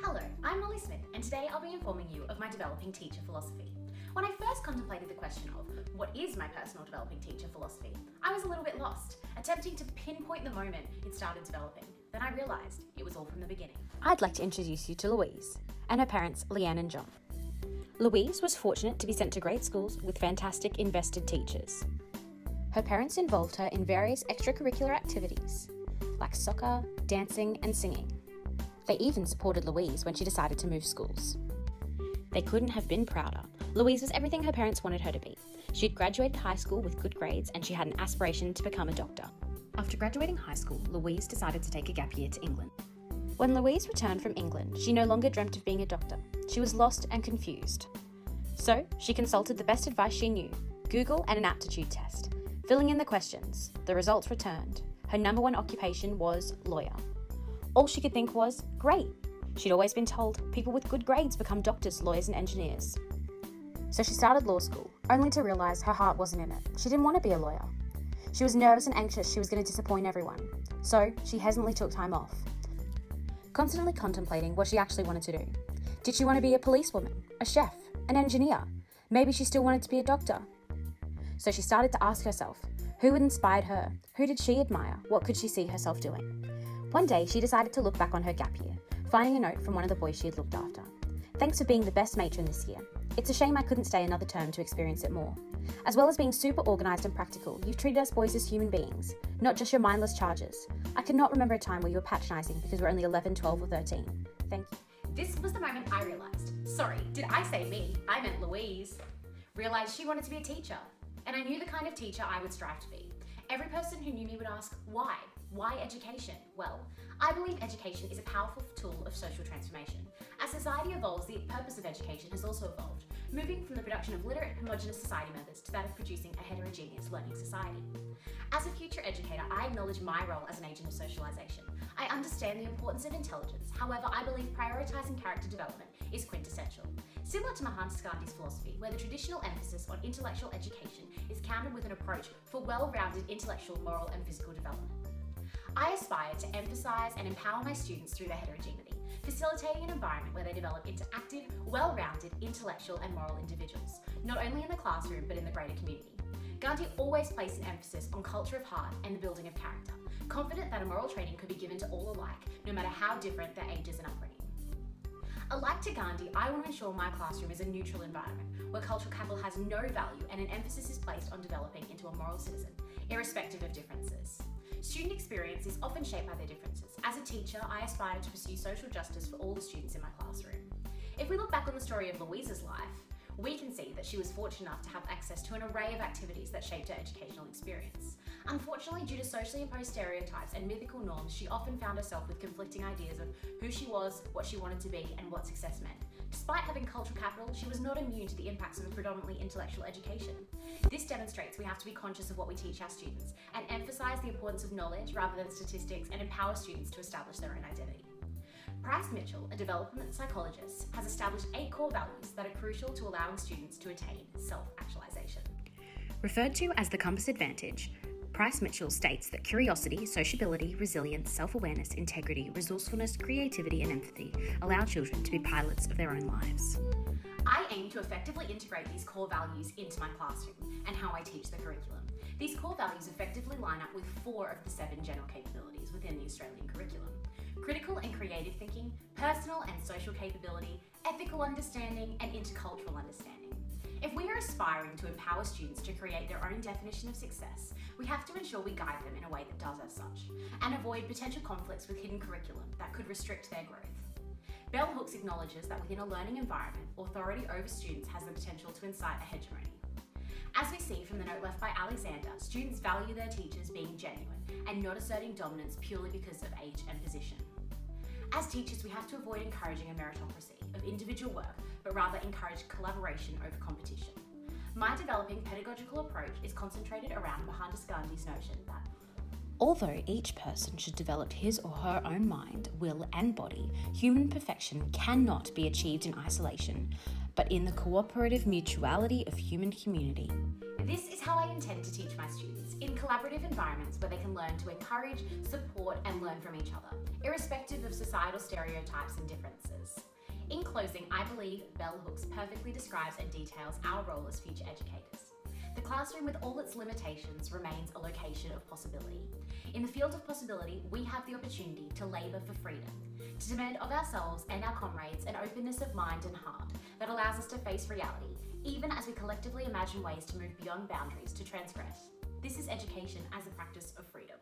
Hello, I'm Molly Smith, and today I'll be informing you of my developing teacher philosophy. When I first contemplated the question of what is my personal developing teacher philosophy, I was a little bit lost, attempting to pinpoint the moment it started developing. Then I realised it was all from the beginning. I'd like to introduce you to Louise and her parents, Leanne and John. Louise was fortunate to be sent to great schools with fantastic invested teachers. Her parents involved her in various extracurricular activities, like soccer, dancing, and singing. They even supported Louise when she decided to move schools. They couldn't have been prouder. Louise was everything her parents wanted her to be. She'd graduated high school with good grades and she had an aspiration to become a doctor. After graduating high school, Louise decided to take a gap year to England. When Louise returned from England, she no longer dreamt of being a doctor. She was lost and confused. So, she consulted the best advice she knew, Google and an aptitude test. Filling in the questions, the results returned. Her number one occupation was lawyer. All she could think was, great. She'd always been told people with good grades become doctors, lawyers, and engineers. So she started law school, only to realise her heart wasn't in it. She didn't want to be a lawyer. She was nervous and anxious she was going to disappoint everyone. So she hesitantly took time off, constantly contemplating what she actually wanted to do. Did she want to be a policewoman, a chef, an engineer? Maybe she still wanted to be a doctor. So she started to ask herself, who had inspired her? Who did she admire? What could she see herself doing? One day, she decided to look back on her gap year, finding a note from one of the boys she had looked after. Thanks for being the best matron this year. It's a shame I couldn't stay another term to experience it more. As well as being super organised and practical, you've treated us boys as human beings, not just your mindless charges. I could not remember a time where you were patronising because we're only 11, 12 or 13. Thank you. This was the moment I realised. Sorry, did I say me? I meant Louise. Realised she wanted to be a teacher, and I knew the kind of teacher I would strive to be. Every person who knew me would ask, why? Why education? Well, I believe education is a powerful tool of social transformation. As society evolves, the purpose of education has also evolved, moving from the production of literate, homogenous society members to that of producing a heterogeneous learning society. As a future educator, I acknowledge my role as an agent of socialisation. I understand the importance of intelligence. However, I believe prioritising character development is quintessential. Similar to Mahatma Gandhi's philosophy, where the traditional emphasis on intellectual education is countered with an approach for well-rounded intellectual, moral and physical development. I aspire to emphasise and empower my students through their heterogeneity, facilitating an environment where they develop into active, well-rounded, intellectual and moral individuals, not only in the classroom but in the greater community. Gandhi always placed an emphasis on culture of heart and the building of character, confident that a moral training could be given to all alike, no matter how different their ages and upbringing. Alike to Gandhi, I want to ensure my classroom is a neutral environment, where cultural capital has no value and an emphasis is placed on developing into a moral citizen, irrespective of differences. Student experience is often shaped by their differences. As a teacher, I aspire to pursue social justice for all the students in my classroom. If we look back on the story of Louise's life, we can see that she was fortunate enough to have access to an array of activities that shaped her educational experience. Unfortunately, due to socially imposed stereotypes and mythical norms, she often found herself with conflicting ideas of who she was, what she wanted to be, and what success meant. Despite having cultural capital, she was not immune to the impacts of a predominantly intellectual education. This demonstrates we have to be conscious of what we teach our students and emphasise the importance of knowledge rather than statistics and empower students to establish their own identity. Price Mitchell, a development psychologist, has established 8 core values that are crucial to allowing students to attain self-actualization. Referred to as the compass advantage, Price Mitchell states that curiosity, sociability, resilience, self-awareness, integrity, resourcefulness, creativity and empathy allow children to be pilots of their own lives. I aim to effectively integrate these core values into my classroom and how I teach the curriculum. These core values effectively line up with 4 of the 7 general capabilities within the Australian curriculum: critical and creative thinking, personal and social capability, ethical understanding, and intercultural understanding. If we are aspiring to empower students to create their own definition of success, we have to ensure we guide them in a way that does as such, and avoid potential conflicts with hidden curriculum that could restrict their growth. Bell Hooks acknowledges that within a learning environment, authority over students has the potential to incite a hegemony. As we see from the note left by Alexander, students value their teachers being genuine and not asserting dominance purely because of age and position. As teachers, we have to avoid encouraging a meritocracy of individual work, but rather encourage collaboration over competition. My developing pedagogical approach is concentrated around Mahatma Gandhi's notion that although each person should develop his or her own mind, will and body, human perfection cannot be achieved in isolation, but in the cooperative mutuality of human community. This is how I intend to teach my students, in collaborative environments where they can learn to encourage, support, and learn from each other, irrespective of societal stereotypes and differences. In closing, I believe Bell Hooks perfectly describes and details our role as future educators. The classroom, with all its limitations, remains a location of possibility. In the field of possibility, we have the opportunity to labour for freedom, to demand of ourselves and our comrades an openness of mind and heart that allows us to face reality, even as we collectively imagine ways to move beyond boundaries to transgress. This is education as a practice of freedom.